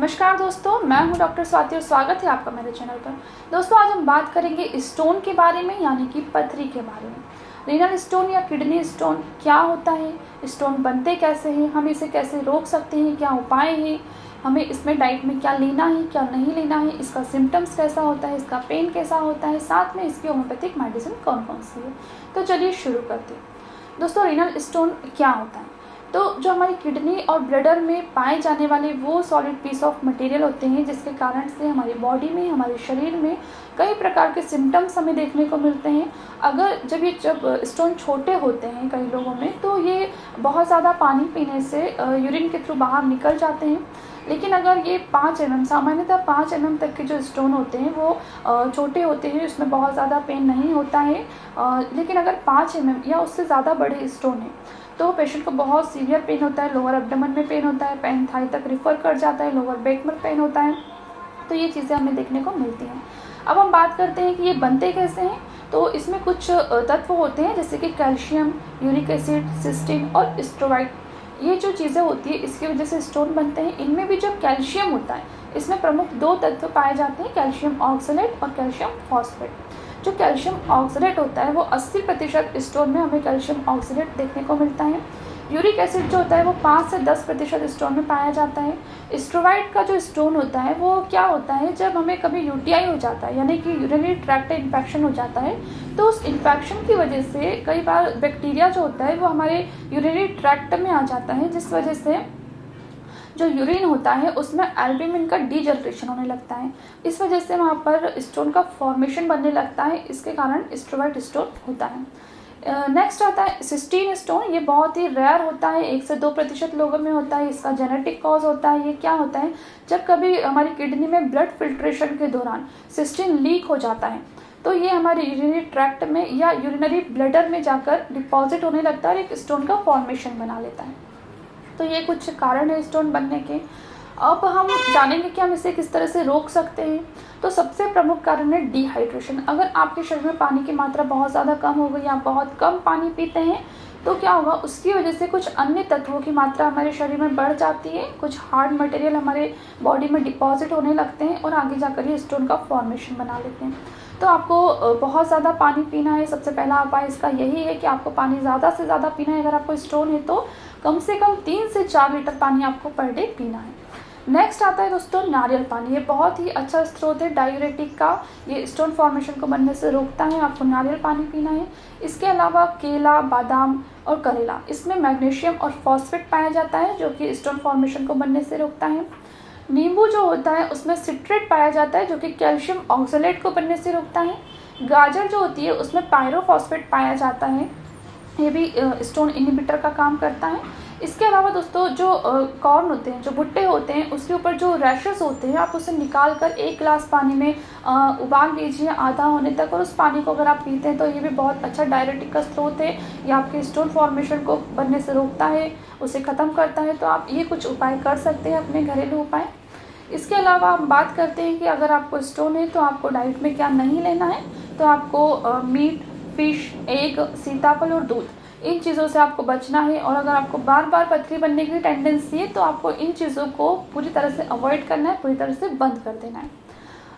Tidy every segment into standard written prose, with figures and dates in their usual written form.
नमस्कार दोस्तों, मैं हूं डॉक्टर स्वाति और स्वागत है आपका मेरे चैनल पर। दोस्तों, आज हम बात करेंगे स्टोन के बारे में, यानी कि पथरी के बारे में। रीनल स्टोन या किडनी स्टोन क्या होता है, स्टोन बनते कैसे हैं, हम इसे कैसे रोक सकते हैं, क्या उपाय हैं, हमें इसमें डाइट में क्या लेना है क्या नहीं लेना है, इसका सिम्टम्स कैसा होता है, इसका पेन कैसा होता है, साथ में इसकी होम्योपैथिक मेडिसिन कौन कौन सी है। तो चलिए शुरू करते हैं। दोस्तों, रीनल स्टोन क्या होता है? तो जो हमारी किडनी और ब्लडर में पाए जाने वाले वो सॉलिड पीस ऑफ मटेरियल होते हैं जिसके कारण से हमारी बॉडी में, हमारे शरीर में कई प्रकार के सिम्टम्स हमें देखने को मिलते हैं। अगर जब स्टोन छोटे होते हैं कई लोगों में, तो ये बहुत ज़्यादा पानी पीने से यूरिन के थ्रू बाहर निकल जाते हैं। लेकिन अगर ये 5 mm, सामान्यतः 5 mm तक के जो स्टोन होते हैं वो छोटे होते हैं, उसमें बहुत ज़्यादा पेन नहीं होता है। लेकिन अगर 5 mm या उससे ज़्यादा बड़े स्टोन हैं तो पेशेंट को बहुत सीवियर पेन होता है, लोअर एब्डोमेन में पेन होता है, पेन थाई तक रिफ़र कर जाता है, लोअर बैक में पेन होता है। तो ये चीज़ें हमें देखने को मिलती हैं। अब हम बात करते हैं कि ये बनते कैसे हैं। तो इसमें कुछ तत्व होते हैं जैसे कि कैल्शियम, यूरिक एसिड, सिस्टीन और स्टेरॉइड। ये जो चीज़ें होती है इसकी वजह से स्टोन बनते हैं। इनमें भी जो कैल्शियम होता है, इसमें प्रमुख 2 तत्व पाए जाते हैं, कैल्शियम ऑक्सलेट और कैल्शियम फॉस्फेट। जो कैल्शियम ऑक्सलेट होता है वो 80% स्टोन में हमें कैल्शियम ऑक्सलेट देखने को मिलता है। यूरिक एसिड जो होता है वो 5 से 10% स्टोन में पाया जाता है। स्टेरॉइड का जो स्टोन होता है वो क्या होता है, जब हमें कभी यूटीआई हो जाता है, यानी कि यूरिनरी ट्रैक्ट इन्फेक्शन हो जाता है, तो उस इन्फेक्शन की वजह से कई बार बैक्टीरिया जो होता है वो हमारे यूरिनरी ट्रैक्ट में आ जाता है, जिस वजह से जो यूरिन होता है उसमें एल्ब्यूमिन का डीजनरेशन होने लगता है। इस वजह से वहाँ पर स्टोन का फॉर्मेशन बनने लगता है, इसके कारण स्टेरॉइड स्टोन होता है। नेक्स्ट आता है सिस्टीन स्टोन। ये बहुत ही रेयर होता है, 1 से 2% लोगों में होता है। इसका जेनेटिक कॉज होता है। ये क्या होता है, जब कभी हमारी किडनी में ब्लड फिल्ट्रेशन के दौरान सिस्टीन लीक हो जाता है तो ये हमारे यूरिनरी ट्रैक्ट में या यूरिनरी ब्लडर में जाकर डिपॉजिट होने लगता है और एक स्टोन का फॉर्मेशन बना लेता है। तो ये कुछ कारण है स्टोन बनने के। अब हम जानेंगे कि हम इसे किस तरह से रोक सकते हैं। तो सबसे प्रमुख कारण है डिहाइड्रेशन। अगर आपके शरीर में पानी की मात्रा बहुत ज़्यादा कम हो गई, आप बहुत कम पानी पीते हैं, तो क्या होगा, उसकी वजह से कुछ अन्य तत्वों की मात्रा हमारे शरीर में बढ़ जाती है, कुछ हार्ड मटेरियल हमारे बॉडी में डिपॉजिट होने लगते हैं और आगे जाकर ये स्टोन का फॉर्मेशन बना लेते हैं। तो आपको बहुत ज़्यादा पानी पीना है। सबसे पहला उपाय इसका यही है कि आपको पानी ज़्यादा से ज़्यादा पीना है। अगर आपको स्टोन है तो कम से कम 3 से 4 लीटर पानी आपको पर डे पीना है। नेक्स्ट आता है दोस्तों नारियल पानी। ये बहुत ही अच्छा स्रोत है डायूरेटिक का, ये स्टोन फॉर्मेशन को बनने से रोकता है। आपको नारियल पानी पीना है। इसके अलावा केला, बादाम और करेला, इसमें मैग्नीशियम और फॉस्फेट पाया जाता है जो कि स्टोन फॉर्मेशन को बनने से रोकता है। नींबू जो होता है उसमें सिट्रेट पाया जाता है जो कि कैल्शियम ऑक्सलेट को बनने से रोकता है। गाजर जो होती है उसमें पायरोफॉस्फेट पाया जाता है, ये भी स्टोन इनहिबिटर का काम करता है। इसके अलावा दोस्तों जो कॉर्न होते हैं, जो भुट्टे होते हैं, उसके ऊपर जो रैशेस होते हैं, आप उसे निकाल कर 1 गिलास पानी में उबाल लीजिए आधा होने तक, और उस पानी को अगर आप पीते हैं तो ये भी बहुत अच्छा डायरेटिक का स्रोत है। ये आपके स्टोन फॉर्मेशन को बनने से रोकता है, उसे ख़त्म करता है। तो आप ये कुछ उपाय कर सकते हैं, अपने घरेलू उपाय। इसके अलावा हम बात करते हैं कि अगर आपको स्टोन है तो आपको डाइट में क्या नहीं लेना है। तो आपको मीट, फिश, एग, सीताफल और दूध, इन चीज़ों से आपको बचना है। और अगर आपको बार बार पथरी बनने की टेंडेंसी है तो आपको इन चीज़ों को पूरी तरह से अवॉइड करना है, पूरी तरह से बंद कर देना है।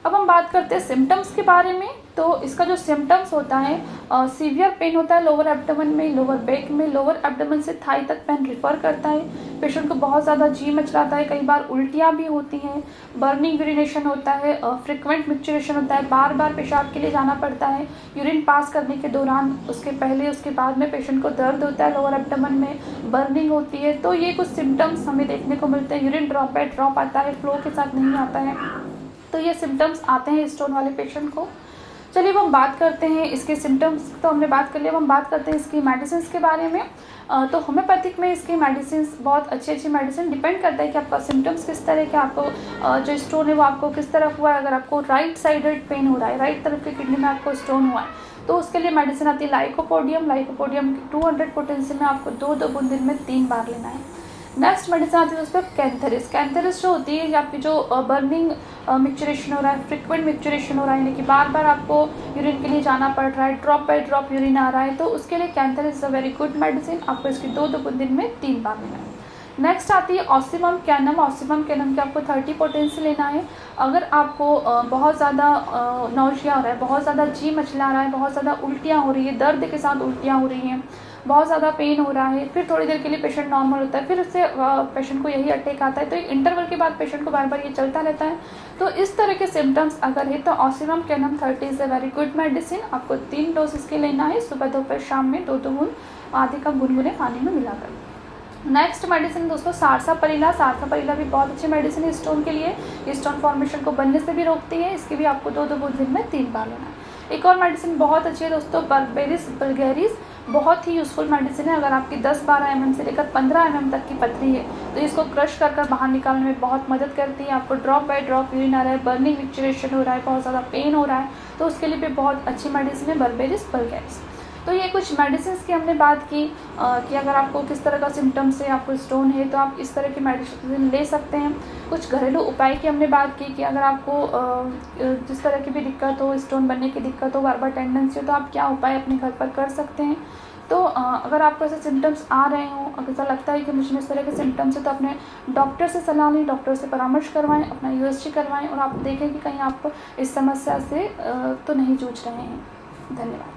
अब हम बात करते हैं सिम्टम्स के बारे में। तो इसका जो सिम्टम्स होता है, सीवियर पेन होता है लोअर एब्डोमेन में, लोअर बैक में, लोअर एब्डोमेन से थाई तक पेन रिफ़र करता है। पेशेंट को बहुत ज़्यादा जी मचलाता है, कई बार उल्टियाँ भी होती हैं, बर्निंग यूरिनेशन होता है, फ्रिक्वेंट मिक्चुरेशन होता है, बार बार पेशाब के लिए जाना पड़ता है यूरिन पास करने के दौरान, उसके पहले उसके बाद में पेशेंट को दर्द होता है लोअर एब्डोमेन में, बर्निंग होती है। तो ये कुछ सिम्टम्स हमें देखने को मिलते हैं। यूरिन ड्रॉप आता है, फ्लो के साथ नहीं आता है। तो ये सिम्टम्स आते हैं स्टोन वाले पेशेंट को। चलिए अब हम बात करते हैं इसके सिम्टम्स, तो हमने बात कर लिया। अब हम बात करते हैं इसकी मेडिसिन के बारे में। तो होम्योपैथिक में इसकी मेडिसिन बहुत अच्छी मेडिसिन, डिपेंड करता है कि आपका सिम्टम्स किस तरह के, आपको जो स्टोन है वो आपको किस तरफ हुआ है। अगर आपको राइट साइडेड पेन हो रहा है, राइट तरफ की किडनी में आपको स्टोन हुआ है, तो उसके लिए मेडिसिन आती है लाइकोपोडियम 200 पोटेंसी में आपको 2 बूंद दिन में 3 बार लेना है। नेक्स्ट मेडिसिन आती है उस पर कैंथेरिस जो होती है, आपकी जो बर्निंग मिक्चुरेशन हो रहा है, फ्रिक्वेंट मिक्चुरेशन हो रहा है, यानी कि बार बार आपको यूरिन के लिए जाना पड़ रहा है, ड्रॉप बाय ड्रॉप यूरिन आ रहा है, तो उसके लिए cantharis a very good medicine. आपको इसकी 2 बूंद दिन में 3 बार लेना है। नेक्स्ट आती है ऑसिमम कैनम। ऑसिमम कैनम की आपको 30 पोटेंसी लेना है। अगर आपको बहुत ज़्यादा नौशिया हो रहा है, बहुत ज़्यादा जी मचला रहा है, बहुत ज़्यादा उल्टियाँ हो रही है, दर्द के साथ उल्टियाँ हो रही हैं, बहुत ज़्यादा पेन हो रहा है, फिर थोड़ी देर के लिए पेशेंट नॉर्मल होता है, फिर उससे पेशेंट को यही अटैक आता है, तो एक इंटरवल के बाद पेशेंट को बार बार ये चलता रहता है। तो इस तरह के सिम्टम्स अगर है तो Ocimum कैनम 30 is a very good medicine. आपको 3 डोज इसके लेना है, सुबह दोपहर शाम में 2-2 बूंद आधे कप गुनगुने पानी में मिलाकर। नेक्स्ट मेडिसिन दोस्तों सारसापरिला। सारसापरिला भी बहुत अच्छी मेडिसिन है स्टोन के लिए। स्टोन फॉर्मेशन को बनने से भी रोकती है। इसकी भी आपको 2-2 बूंद दिन में 3 बार लेना है। एक और मेडिसिन बहुत अच्छी है दोस्तों, बर्बेरिस वल्गैरिस। बहुत ही यूज़फुल मेडिसिन है। अगर आपकी 10-12 mm से लेकर 15 mm तक की पथरी है तो इसको क्रश कर बाहर निकालने में बहुत मदद करती है। आपको ड्रॉप बाय ड्रॉप यूरिन आ रहा है, बर्निंग विक्चुरेशन हो रहा है, बहुत ज़्यादा पेन हो रहा है, तो उसके लिए भी बहुत अच्छी मेडिसिन है बर्बेरिस वल्गैरिस। तो ये कुछ मेडिसिन की हमने बात की कि अगर आपको किस तरह का सिम्टम्स है, आपको स्टोन है, तो आप इस तरह की मेडिसिन ले सकते हैं। कुछ घरेलू उपाय की हमने बात की कि अगर आपको जिस तरह की भी दिक्कत हो, स्टोन बनने की दिक्कत हो, बार बार टेंडेंसी हो, तो आप क्या उपाय अपने घर पर कर सकते हैं। तो अगर आपको ऐसे सिम्टम्स आ रहे हों, अगर ऐसा लगता है कि मुझ में इस तरह के सिम्टम्स है, तो अपने डॉक्टर से सलाह लें, डॉक्टर से परामर्श करवाएं, अपना USG करवाएं और आप देखें कि कहीं आप इस समस्या से तो नहीं जूझ रहे हैं। धन्यवाद।